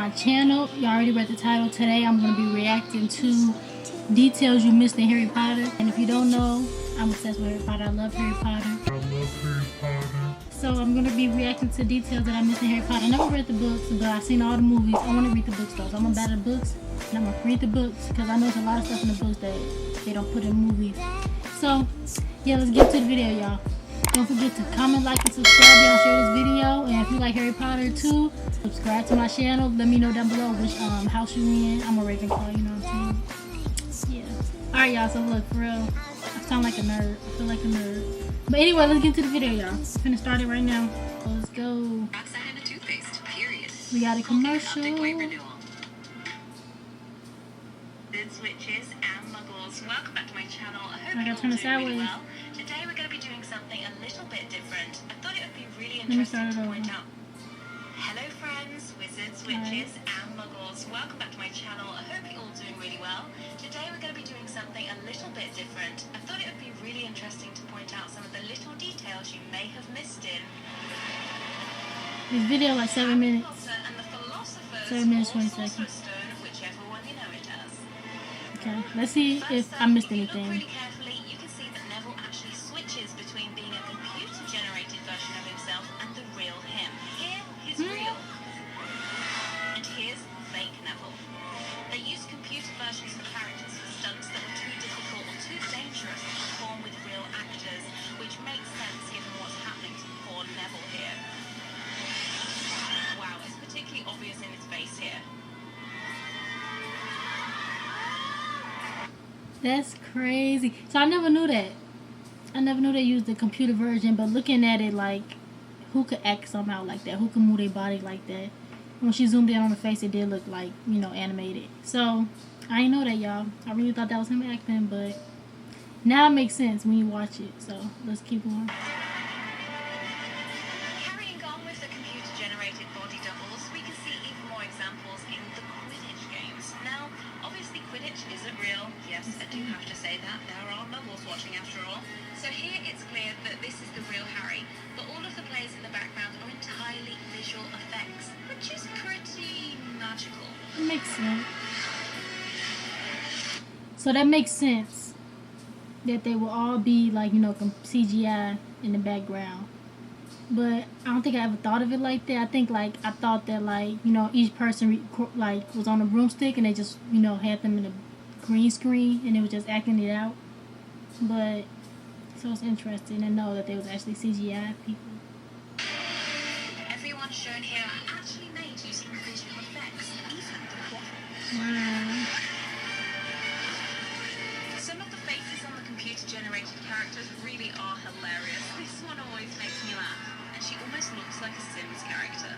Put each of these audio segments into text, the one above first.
my channel. You already read the title. Today I'm going to be reacting to details you missed in Harry Potter. And if you don't know, I'm obsessed with Harry Potter. I love Harry Potter. So I'm going to be reacting to details that I missed in Harry Potter. I never read the books, but I've seen all the movies. I want to read the books though. So I'm going to buy the books and I'm going to read the books because I know there's a lot of stuff in the books that they don't put in movies. So yeah, let's get to the video, y'all. Don't forget to comment, like, and subscribe. Y'all share this video. And if you like Harry Potter too, subscribe to my channel. Let me know down below which house you in. I'm a Ravenclaw, you know what I'm saying? Yeah. Alright, y'all. So look, for real, I sound like a nerd. I feel like a nerd. But anyway, let's get to the video, y'all. I'm finna start it right now. So let's go. We got a commercial. Switches and muggles, welcome back to my channel. I hope I you're gotta turn all it doing really sideways. well. Today we're going to be doing something a little bit different. I thought it would be really interesting to point out. Hello friends, wizards, witches and muggles, welcome back to my channel. I hope you're all doing really well. Today we're going to be doing something a little bit different. I thought it would be really interesting to point out some of the little details you may have missed in This video like 7 minutes. and the philosophers 7 minutes, 20 Sorcerer's seconds. Stone, whichever one you know it as. Okay, let's see if I missed If you look anything. really carefully, you can see that Neville actually switches between being a computer-generated version of himself and the real him. Here, he's real. And here's fake Neville. They used computer versions of characters for stunts that were too difficult or too dangerous to perform with real actors, which makes sense given what's happening to poor Neville here. Wow, it's particularly obvious in his face here. That's crazy. So I never knew that. I never knew they used the computer version, but looking at it, like, who could act somehow like that? Who could move their body like that? When she zoomed in on the face, it did look like, you know, animated. So I didn't know that, y'all. I really thought that was him acting, but now it makes sense when you watch it. So let's keep going. Carrying on with the computer-generated body doubles, we can see even more examples in the Quidditch games. Now, obviously Quidditch isn't real. Yes, I do have to say that. There are muggles watching after all. So here it's clear that this is the real Harry, but all of the players in the background are entirely visual effects, which is pretty magical. It makes sense. So that makes sense that they will all be like, you know, CGI in the background. But I don't think I ever thought of it like that. I think like I thought that like, you know, each person like was on a broomstick and they just, you know, had them in a green screen and they were just acting it out. But so it's interesting to know that they was actually CGI people. Everyone shown here are actually made using visual effects, even the waffles. Wow. Some of the faces on the computer-generated characters really are hilarious. This one always makes me laugh, and she almost looks like a Sims character.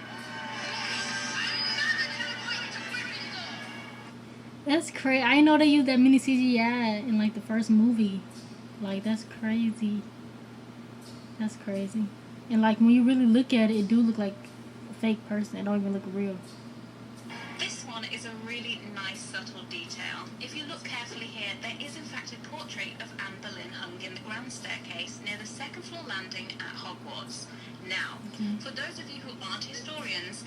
That's crazy. I didn't know they used that mini CGI in like the first movie. Like, that's crazy. That's crazy. And like when you really look at it, it do look like a fake person. It don't even look real. This one is a really nice subtle detail. If you look carefully here, there is in fact a portrait of Anne Boleyn hung in the grand staircase near the second floor landing at Hogwarts. Now, for those of you who aren't historians,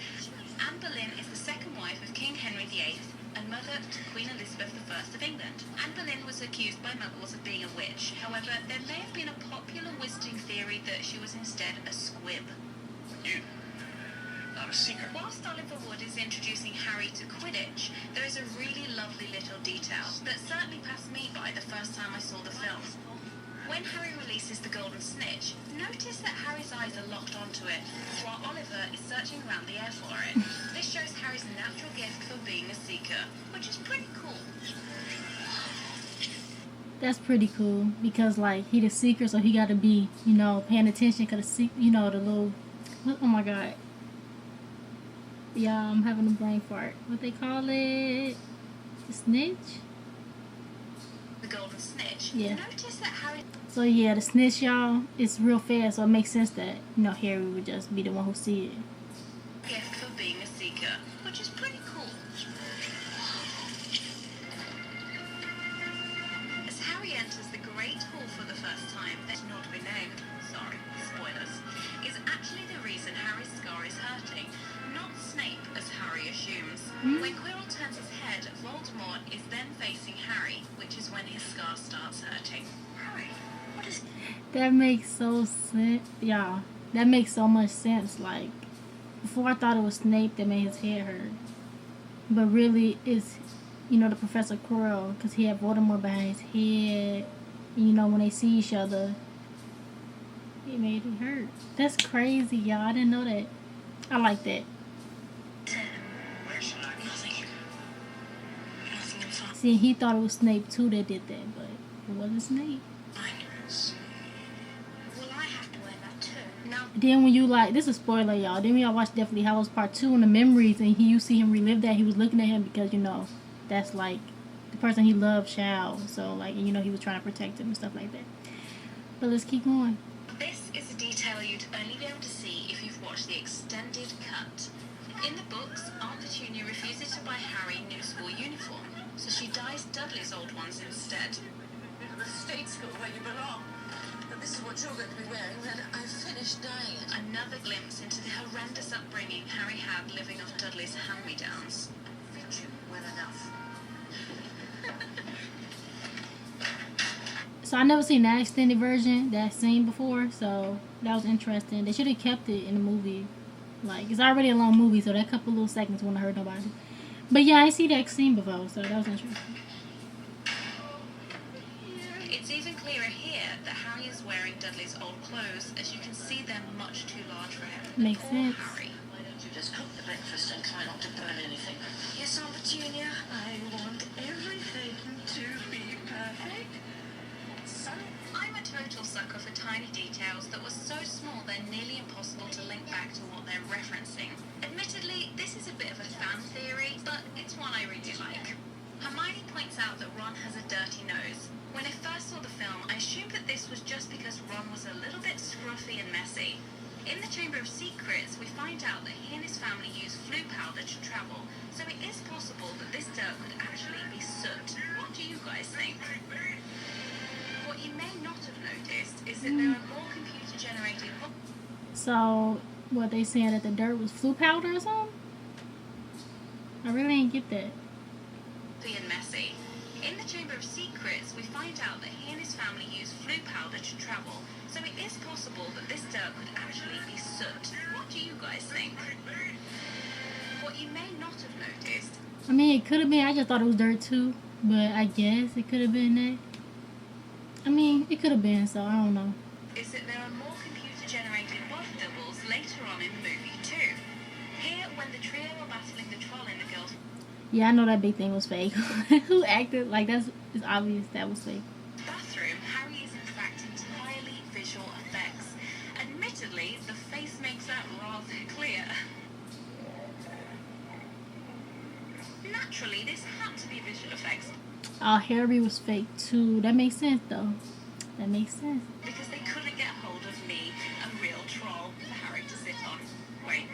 Anne Boleyn is the second wife of King Henry VIII and mother to Queen Elizabeth I of England. Anne Boleyn was accused by muggles of being a witch. However, there may have been a popular wizarding theory that she was instead a squib. You? Not a secret. Whilst Oliver Wood is introducing Harry to Quidditch, there is a really lovely little detail that certainly passed me by the first time I saw the film. When Harry releases the golden snitch, notice that Harry's eyes are locked onto it, while Oliver is searching around the air for it. This shows Harry's natural gift for being a seeker, which is pretty cool. That's pretty cool because like he the seeker, so he got to be, you know, paying attention because you know the little. Oh my god. Yeah, I'm having a brain fart. What they call it? The snitch? The golden snitch. Yeah. Notice that Harry. So yeah, the snitch, y'all, it's real fast, so it makes sense that, you know, Harry would just be the one who see it. Gift for being a seeker, which is pretty cool. As Harry enters the Great Hall for the first time, that's not to be named, sorry, spoilers, is actually the reason Harry's scar is hurting, not Snape, as Harry assumes. When Quirrell turns his head, Voldemort is then facing Harry, which is when his scar starts hurting. Harry, what is... That makes so sense. Yeah, that makes so much sense. Like, before I thought it was Snape that made his head hurt. But really, it's, the Professor Quirrell, because he had Voldemort behind his head. When they see each other, it made it hurt. That's crazy, y'all. I didn't know that. I like that. Where should I? Nothing. Nothing in fun. See, he thought it was Snape too that did that, but it wasn't Snape. Will I have to wear that too? Now, Then when you this is a spoiler, y'all. Then when y'all watch Deathly Hallows Part 2 and the memories, and you see him relive that, he was looking at him because, that's like the person he loved, Chow. So, he was trying to protect him and stuff like that. But let's keep going. this is a detail you'd only be able to see if you've watched the extended cut. In the books, Aunt Petunia refuses to buy Harry new school uniform, so she dyes Dudley's old ones instead. The state school where you belong. But this is what you're going to be wearing, then I've finished dyeing it. Another glimpse into the horrendous upbringing Harry had living off Dudley's hand-me-downs. Fit you well enough. So I never seen that extended version, that scene before, so that was interesting. They should have kept it in the movie. It's already a long movie, so that couple little seconds wouldn't hurt nobody. But yeah, I see that scene before, so that was interesting. It's even clearer here that Harry is wearing Dudley's old clothes, as you can see they're much too large for him. Makes Poor sense. Harry. Why don't you just cook the breakfast and try not to burn anything? Yes, Aunt Petunia. I want everything to be perfect. So, I'm a total sucker for tiny details that were so small they're nearly impossible to link back to what they're referencing. Admittedly, this is a bit of a fan theory, but it's one I really like. Hermione points out that Ron has a dirty nose. When I first saw the film, I assumed that this was just because Ron was a little bit scruffy and messy. In the Chamber of Secrets, we find out that he and his family use flu powder to travel, so it is possible that this dirt could actually be soot. What do you guys think? What you may not have noticed is that there are more computer-generated So, what they saying that the dirt was flu powder or something? I really didn't get that. and messy. In the Chamber of Secrets, we find out that he and his family use flu powder to travel, so it is possible that this dirt could actually be soot. What do you guys think? What you may not have noticed I mean, it could have been. I just thought it was dirt too, but I guess it could have been that. I mean, it could have been. So I don't know. is that there are more computer-generated body doubles later on in the movie too. Here, when the trio are battling the troll in the girls' Yeah, I know that big thing was fake. Who acted like that's? It's obvious that was fake. bathroom, Harry is in fact entirely visual effects. Admittedly, the face makes that rather clear. Naturally, this had to be visual effects Harry was fake too. That makes sense though. That makes sense. because they couldn't get hold of me, a real troll, for Harry to sit on. Wait,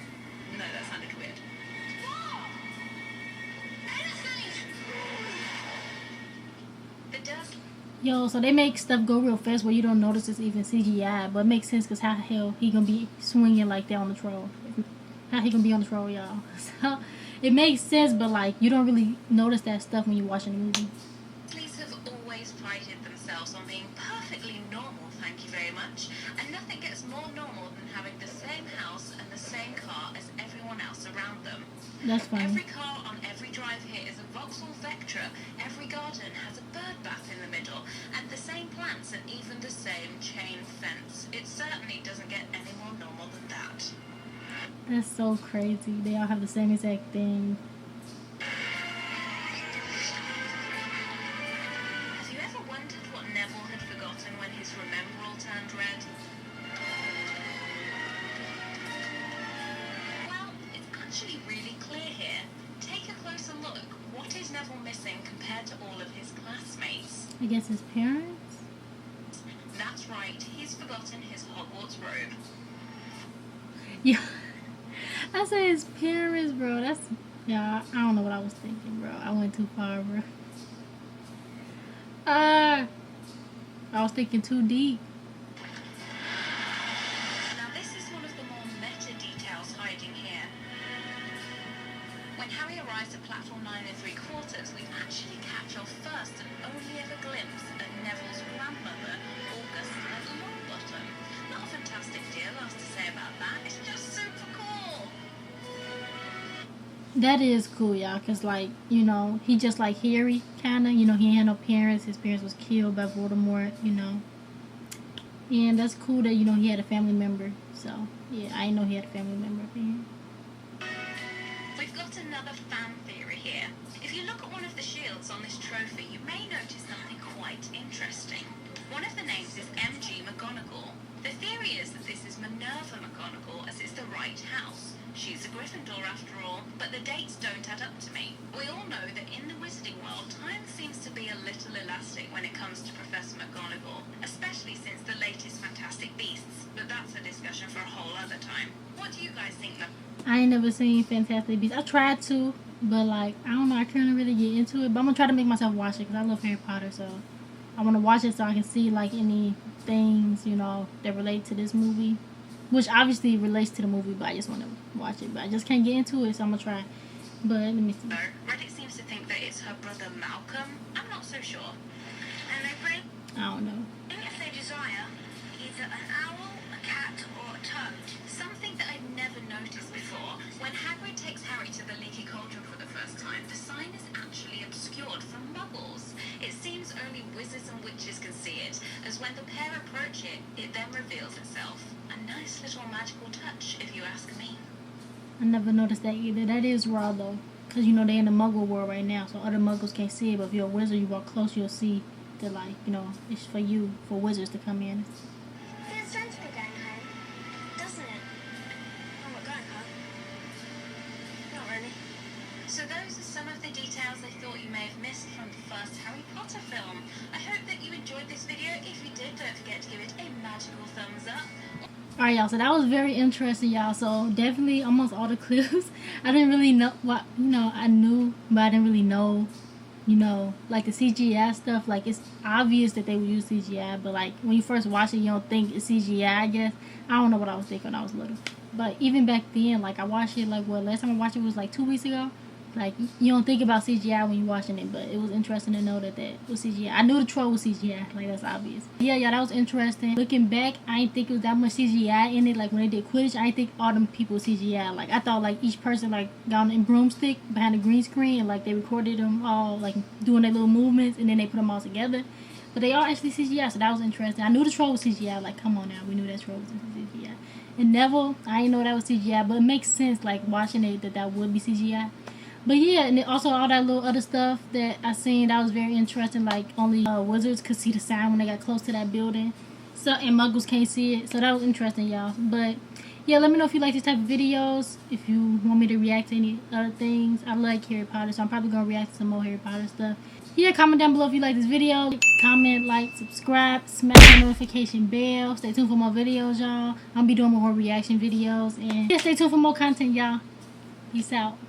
no, that sounded weird. The Dursley Yo, so they make stuff go real fast where you don't notice it's even CGI, but it makes sense because how the hell he gonna be swinging like that on the troll? How he gonna be on the troll, y'all? So it makes sense, but like you don't really notice that stuff when you're watching the movie. Weasleys have always prided themselves on being perfectly normal, thank you very much, and nothing gets more normal than having the same house and the same car as everyone else around them. That's funny. Every car on every drive here is a Vauxhall Vectra, every garden has a bird bath in the middle, and the same plants and even the same chain fence. It certainly doesn't get any more normal than that. That's so crazy. They all have the same exact thing. Have you ever wondered what Neville had forgotten when his remembrall turned red? Well, it's actually really clear here. Take a closer look. What is Neville missing compared to all of his classmates? I guess his parents. That's right, he's forgotten his Hogwarts robe. Yeah. I said his parents, bro. That's yeah. I don't know what I was thinking, bro. I went too far, bro. I was thinking too deep. Now this is one of the more meta details hiding here. That is cool, y'all, because, like, you know, he just like Harry, kind of. You know, he ain't had no parents. His parents was killed by Voldemort, you know. And that's cool that, you know, he had a family member. So, yeah, I didn't know he had a family member. We've got another fan theory here. If you look at one of the shields on this trophy, you may notice something quite interesting. One of the names is MG McGonagall. The theory is that this is Minerva McGonagall, as it's the right house. She's a Gryffindor after all, but the dates don't add up to me. We all know that in the wizarding world, time seems to be a little elastic when it comes to Professor McGonagall, especially since the latest Fantastic Beasts, but that's a discussion for a whole other time. What do you guys think? I ain't never seen Fantastic Beasts. I tried to, but, like, I don't know, I couldn't really get into it. But I'm gonna try to make myself watch it, because I love Harry Potter, so I want to watch it so I can see, like, any things, you know, that relate to this movie. Which obviously relates to the movie, but I just want to watch it. But I just can't get into it, so I'm going to try. But let me see. Reddit seems to think that it's her brother Malcolm. I'm not so sure. And they bring I don't know. if they desire either an owl, a cat, or a toad. Something that I'd never noticed before. When Hagrid takes Harry to the Leaky Cauldron for the first time, the sign is actually obscured from muggles. It seems only wizards and witches can see it, as when the pair approach it, it then reveals itself. A nice little magical touch, if you ask me. I never noticed that either. That is raw, though. Because, you know, they're in the muggle world right now, so other muggles can't see it. But if you're a wizard, you walk close, you'll see that, like, you know, it's for you, for wizards to come in. Feels fun to be going home, doesn't it? I'm not going home. Not really. So those are some of the details I thought you may have missed from the first Harry Potter film. I hope that you enjoyed this video. If you did, don't forget to give it a magical thumbs up. Alright, y'all, so that was very interesting, y'all. So definitely almost all the clips. I didn't really know what, you know, I knew, but I didn't really know, you know, like the CGI stuff. Like, it's obvious that they would use CGI, but, like, when you first watch it, you don't think it's CGI, I guess. I don't know what I was thinking when I was little. But even back then, like, I watched it, like, what, last time I watched it was, like, 2 weeks ago. Like, you don't think about CGI when you're watching it, but it was interesting to know that was CGI. I knew the troll was CGI, like, that's obvious. Yeah, that was interesting. Looking back, I didn't think it was that much CGI in it. Like, when they did Quidditch, I didn't think all them people CGI. Like, I thought, like, each person, like, got on a broomstick behind a green screen, and, like, they recorded them all, like, doing their little movements, and then they put them all together. But they all actually CGI, so that was interesting. I knew the troll was CGI. Like, come on now, we knew that troll was CGI. And Neville, I didn't know that was CGI, but it makes sense, like, watching it, that would be CGI. But yeah, and also all that little other stuff that I seen, that was very interesting. Like, only wizards could see the sign when they got close to that building. So, and muggles can't see it. So that was interesting, y'all. But yeah, let me know if you like this type of videos. If you want me to react to any other things. I like Harry Potter, so I'm probably going to react to some more Harry Potter stuff. Yeah, comment down below if you like this video. Comment, like, subscribe, smash the notification bell. Stay tuned for more videos, y'all. I'll be doing more reaction videos. And yeah, stay tuned for more content, y'all. Peace out.